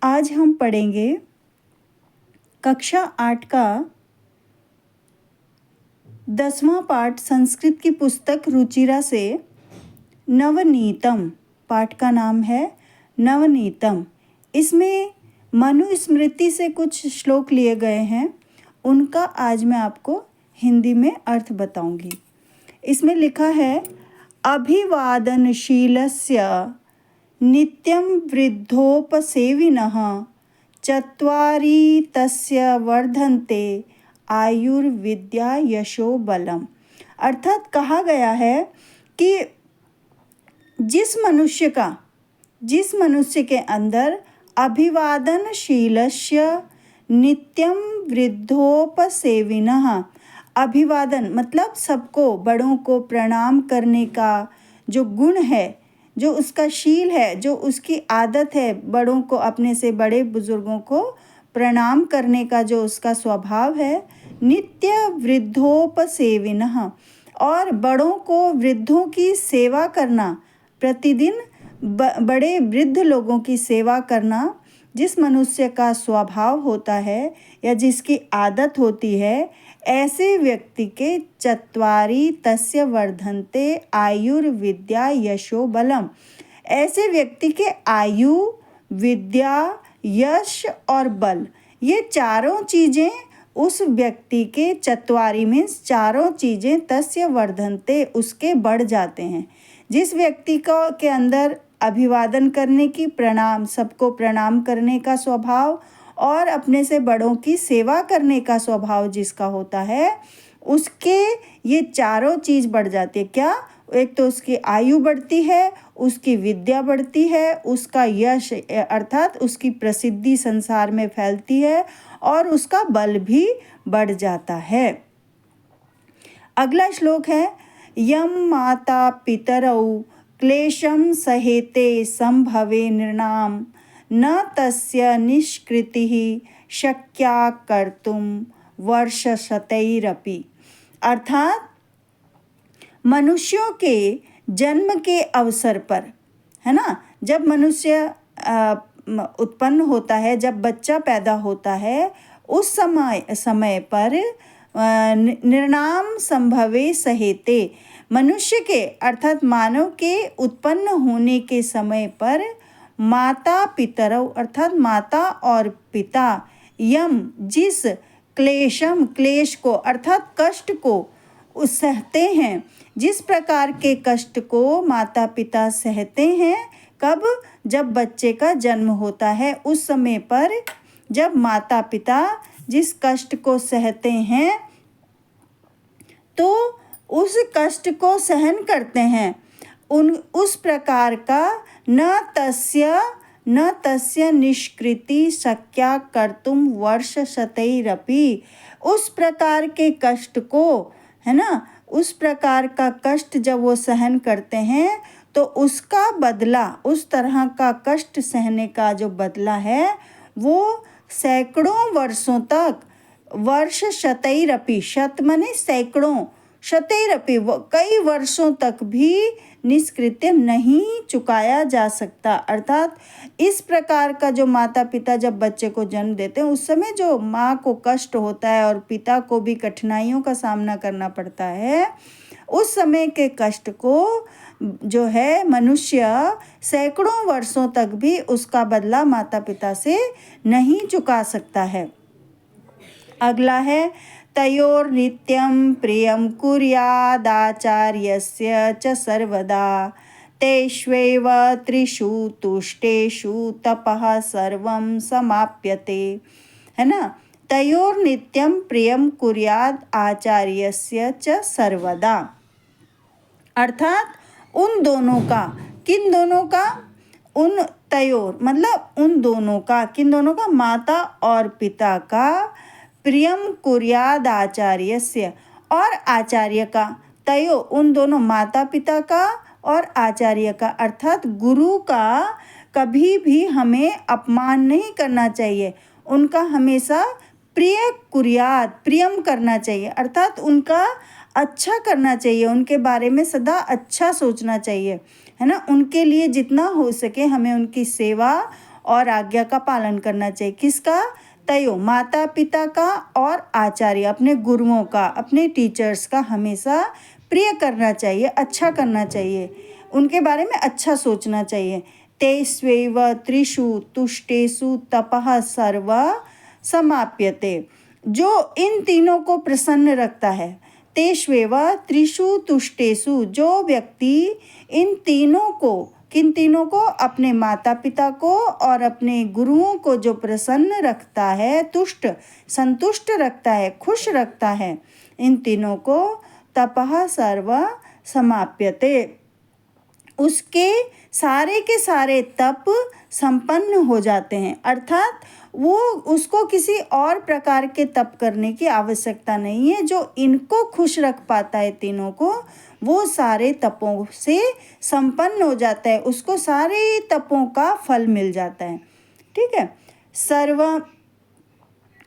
आज हम पढ़ेंगे कक्षा 8 का 10वां पाठ संस्कृत की पुस्तक रुचिरा से नवनीतम। पाठ का नाम है नवनीतम। इसमें मनुस्मृति से कुछ श्लोक लिए गए हैं, उनका आज मैं आपको हिंदी में अर्थ बताऊंगी। इसमें लिखा है अभिवादनशीलस्य नित्यं वृद्धोपसेविनः चत्वारि तस्य वर्धन्ते आयुर्विद्या यशो बलम। अर्थात कहा गया है कि जिस मनुष्य के अंदर अभिवादनशीलस्य नित्यं वृद्धोपसेविनः, अभिवादन मतलब सबको, बड़ों को प्रणाम करने का जो गुण है, जो उसका शील है, जो उसकी आदत है, बड़ों को, अपने से बड़े बुजुर्गों को प्रणाम करने का जो उसका स्वभाव है, नित्य वृद्धोपसेविनः, और बड़ों को, वृद्धों की सेवा करना, प्रतिदिन बड़े वृद्ध लोगों की सेवा करना जिस मनुष्य का स्वभाव होता है या जिसकी आदत होती है, ऐसे व्यक्ति के चत्वारि तस्य वर्धन्ते आयुर्विद्या यशो बलम। ऐसे व्यक्ति के आयु, विद्या, यश और बल, ये चारों चीज़ें उस व्यक्ति के, चत्वारि मीन्स चारों चीज़ें, तस्य वर्धन्ते उसके बढ़ जाते हैं। जिस व्यक्ति को के अंदर अभिवादन करने की, प्रणाम, सबको प्रणाम करने का स्वभाव और अपने से बड़ों की सेवा करने का स्वभाव जिसका होता है, उसके ये चारों चीज़ बढ़ जाती है। क्या? एक तो उसकी आयु बढ़ती है, उसकी विद्या बढ़ती है, उसका यश अर्थात उसकी प्रसिद्धि संसार में फैलती है और उसका बल भी बढ़ जाता है। अगला श्लोक है यम माता पितरौ क्लेशं सहेते संभवे नृणाम न तस्य निष्कृतिः शक्या कर्तुं वर्षशतैरपि। अर्थात मनुष्यों के जन्म के अवसर पर, है ना, जब मनुष्य उत्पन्न होता है, जब बच्चा पैदा होता है, उस समय पर निर्णाम संभवे सहेते, मनुष्य के अर्थात मानव के उत्पन्न होने के समय पर माता पितरौ अर्थात माता और पिता, यम जिस क्लेशम क्लेश को अर्थात कष्ट को सहते हैं, जिस प्रकार के कष्ट को माता पिता सहते हैं, कब? जब बच्चे का जन्म होता है, उस समय पर जब माता पिता जिस कष्ट को सहते हैं, तो उस कष्ट को सहन करते हैं, उस प्रकार का न तस्य निष्कृति शक्या कर्तुम वर्षशतैरपि, उस प्रकार के कष्ट को, है ना, उस प्रकार का कष्ट जब वो सहन करते हैं तो उसका बदला, उस तरह का कष्ट सहने का जो बदला है, वो सैकड़ों वर्षों तक, वर्षशतैरपि, शत माने सैकड़ों, शतैरपि कई वर्षों तक भी निष्कृत्य नहीं चुकाया जा सकता। अर्थात इस प्रकार का जो माता पिता जब बच्चे को जन्म देते हैं, उस समय जो माँ को कष्ट होता है और पिता को भी कठिनाइयों का सामना करना पड़ता है, उस समय के कष्ट को जो है मनुष्य सैकड़ों वर्षों तक भी उसका बदला माता पिता से नहीं चुका सकता है। अगला है तयोर नित्यं प्रियं कुर्यादाचार्यस्य च सर्वदा तेष्वेव त्रिषु तुष्टेषु तपः सर्वं समाप्यते, है ना। तयोर नित्यं प्रियं कुर्याद आचार्यस्य च सर्वदा, अर्थात उन दोनों का, किन दोनों का? उन तयोर मतलब उन दोनों का, किन दोनों का? माता और पिता का, प्रियम कुर्याद आचार्यस्य और आचार्य का, तयो उन दोनों, माता पिता का और आचार्य का, अर्थात गुरु का कभी भी हमें अपमान नहीं करना चाहिए, उनका हमेशा प्रिय कुर्याद, प्रियम करना चाहिए, अर्थात उनका अच्छा करना चाहिए, उनके बारे में सदा अच्छा सोचना चाहिए, है ना। उनके लिए जितना हो सके हमें उनकी सेवा और आज्ञा का पालन करना चाहिए। किसका? तयो, माता पिता का और आचार्य, अपने गुरुओं का, अपने टीचर्स का हमेशा प्रिय करना चाहिए, अच्छा करना चाहिए, उनके बारे में अच्छा सोचना चाहिए। तेष्वेव त्रिषु तुष्टेषु तपः सर्व समाप्यते, जो इन तीनों को प्रसन्न रखता है। तेष्वेव त्रिषु तुष्टेषु, जो व्यक्ति इन तीनों को, किन तीनों को? अपने माता पिता को और अपने गुरुओं को जो प्रसन्न रखता है, तुष्ट, संतुष्ट रखता है, खुश रखता है, इन तीनों को तपः सर्व समाप्यते, उसके सारे के सारे तप संपन्न हो जाते हैं। अर्थात वो, उसको किसी और प्रकार के तप करने की आवश्यकता नहीं है। जो इनको खुश रख पाता है तीनों को, वो सारे तपों से संपन्न हो जाता है, उसको सारे तपों का फल मिल जाता है। ठीक है। सर्व,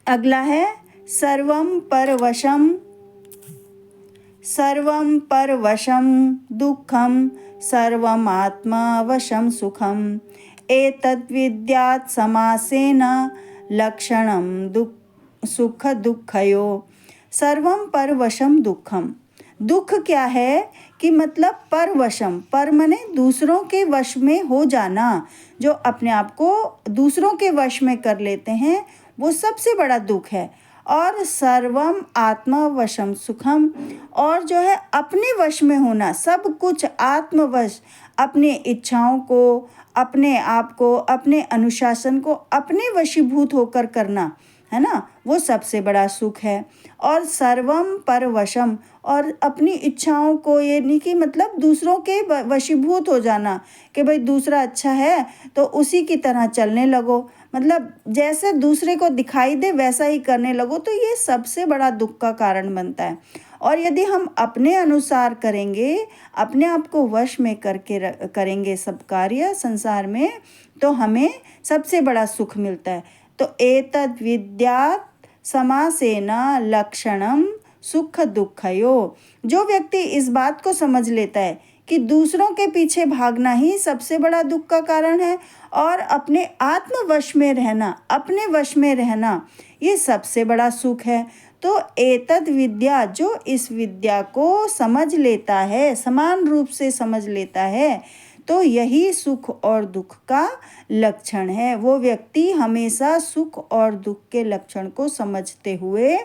अगला है सर्वम परवशम, सर्वं परवशं दुःखं सर्वमात्मवशं सुखम् एतद्विद्यात् समासेन लक्षणं सुख दुःखयो। सर्वं परवशं दुःखम, दुख क्या है कि मतलब परवशम, पर माने दूसरों के वश में हो जाना, जो अपने आप को दूसरों के वश में कर लेते हैं, वो सबसे बड़ा दुख है। और सर्वम आत्मवशम सुखम, और जो है अपने वश में होना, सब कुछ आत्मवश, अपने इच्छाओं को, अपने आप को, अपने अनुशासन को अपने वशीभूत होकर करना, है ना, वो सबसे बड़ा सुख है। और सर्वम परवशम, और अपनी इच्छाओं को, ये नहीं कि मतलब दूसरों के वशीभूत हो जाना कि भाई दूसरा अच्छा है तो उसी की तरह चलने लगो, मतलब जैसे दूसरे को दिखाई दे वैसा ही करने लगो, तो ये सबसे बड़ा दुख का कारण बनता है। और यदि हम अपने अनुसार करेंगे, अपने आप को वश में करके करेंगे सब कार्य संसार में, तो हमें सबसे बड़ा सुख मिलता है। तो एतद् विद्यात् समासेन लक्षणम सुख दुःखयो, जो व्यक्ति इस बात को समझ लेता है कि दूसरों के पीछे भागना ही सबसे बड़ा दुख का कारण है और अपने आत्मवश में रहना, अपने वश में रहना, ये सबसे बड़ा सुख है। तो एतद् विद्या, जो इस विद्या को समझ लेता है, समान रूप से समझ लेता है, तो यही सुख और दुख का लक्षण है। वो व्यक्ति हमेशा सुख और दुख के लक्षण को समझते हुए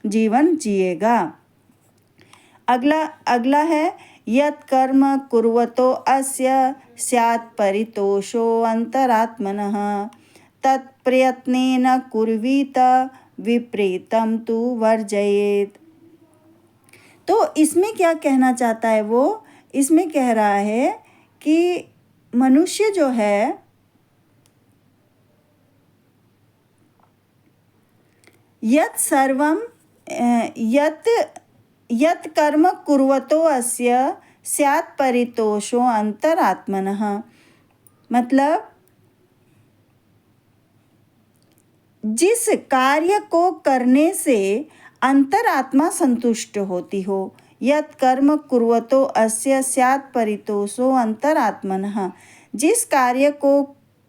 जीवन जिएगा। अगला है यत् कर्म कुर्वतो अस्य स्यात् परितोषो अंतरात्मनः तत्प्रयत्नेन कुर्वीत विपरीतम तु वर्जयेत्। तो इसमें क्या कहना चाहता है वो? इसमें कह रहा है कि मनुष्य जो है यत् सर्वम यत् कर्म कुर्वतो अस्य स्यात् परितोषो अंतरात्मनः, मतलब जिस कार्य को करने से अंतरात्मा संतुष्ट होती हो। यत् कर्म कुर्वतो अस्य स्यात् परितोषो अंतरात्मनः, जिस कार्य को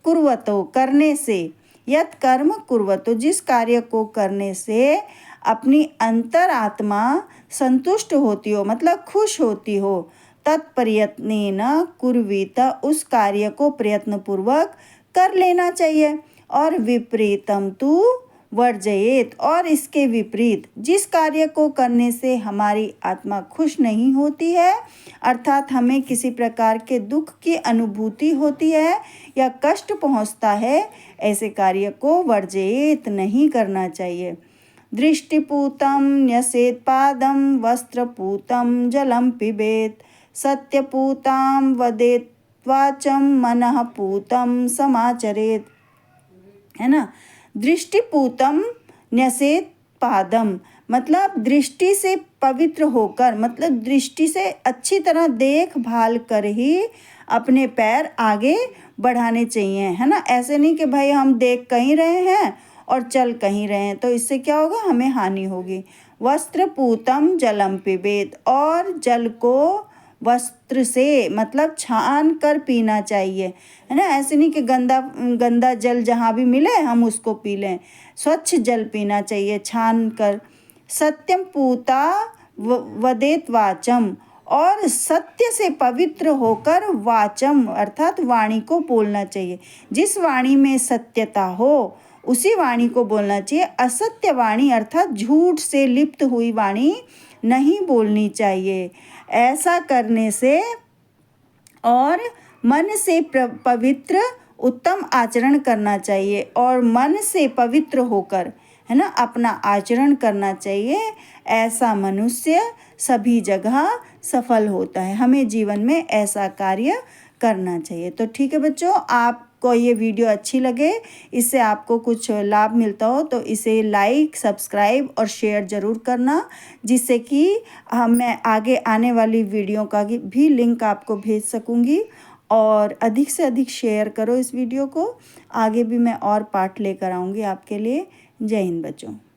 कुर्वतो करने से, यत् कर्म कुर्वतो, जिस कार्य को करने से अपनी अंतरात्मा संतुष्ट होती हो, मतलब खुश होती हो, तत्प्रयत्नेन कुर्वीत, उस कार्य को प्रयत्नपूर्वक कर लेना चाहिए। और विपरीतम तु वर्जयेत, और इसके विपरीत, जिस कार्य को करने से हमारी आत्मा खुश नहीं होती है, अर्थात हमें किसी प्रकार के दुख की अनुभूति होती है या कष्ट पहुंचता है, ऐसे कार्य को वर्जयेत, नहीं करना चाहिए। दृष्टिपूतं न्यसेत् पादं वस्त्रपूतं जलं पिबेत् सत्यपूतां वदेत् वाचं मनः पूतं समाचरेत्, है ना। दृष्टिपूतम न्यसेत् पादम, मतलब दृष्टि से पवित्र होकर, मतलब दृष्टि से अच्छी तरह देखभाल कर ही अपने पैर आगे बढ़ाने चाहिए, है ना। ऐसे नहीं कि भाई हम देख कहीं रहे हैं और चल कहीं रहे हैं, तो इससे क्या होगा, हमें हानि होगी। वस्त्रपूतम जलम पिबेत, और जल को वस्त्र से, मतलब छान कर पीना चाहिए, है ना। ऐसे नहीं कि गंदा गंदा जल जहाँ भी मिले हम उसको पी लें, स्वच्छ जल पीना चाहिए छान कर। सत्यम पूता वदेत वाचम, और सत्य से पवित्र होकर वाचम अर्थात वाणी को बोलना चाहिए। जिस वाणी में सत्यता हो उसी वाणी को बोलना चाहिए। असत्य वाणी अर्थात झूठ से लिप्त हुई वाणी नहीं बोलनी चाहिए। ऐसा करने से और मन से पवित्र उत्तम आचरण करना चाहिए, और मन से पवित्र होकर, है ना, अपना आचरण करना चाहिए। ऐसा मनुष्य सभी जगह सफल होता है। हमें जीवन में ऐसा कार्य करना चाहिए। तो ठीक है बच्चों, आपको ये वीडियो अच्छी लगे, इससे आपको कुछ लाभ मिलता हो तो इसे लाइक, सब्सक्राइब और शेयर ज़रूर करना, जिससे कि मैं आगे आने वाली वीडियो का भी लिंक आपको भेज सकूँगी। और अधिक से अधिक शेयर करो इस वीडियो को, आगे भी मैं और पार्ट लेकर आऊँगी आपके लिए। जय हिंद बच्चों।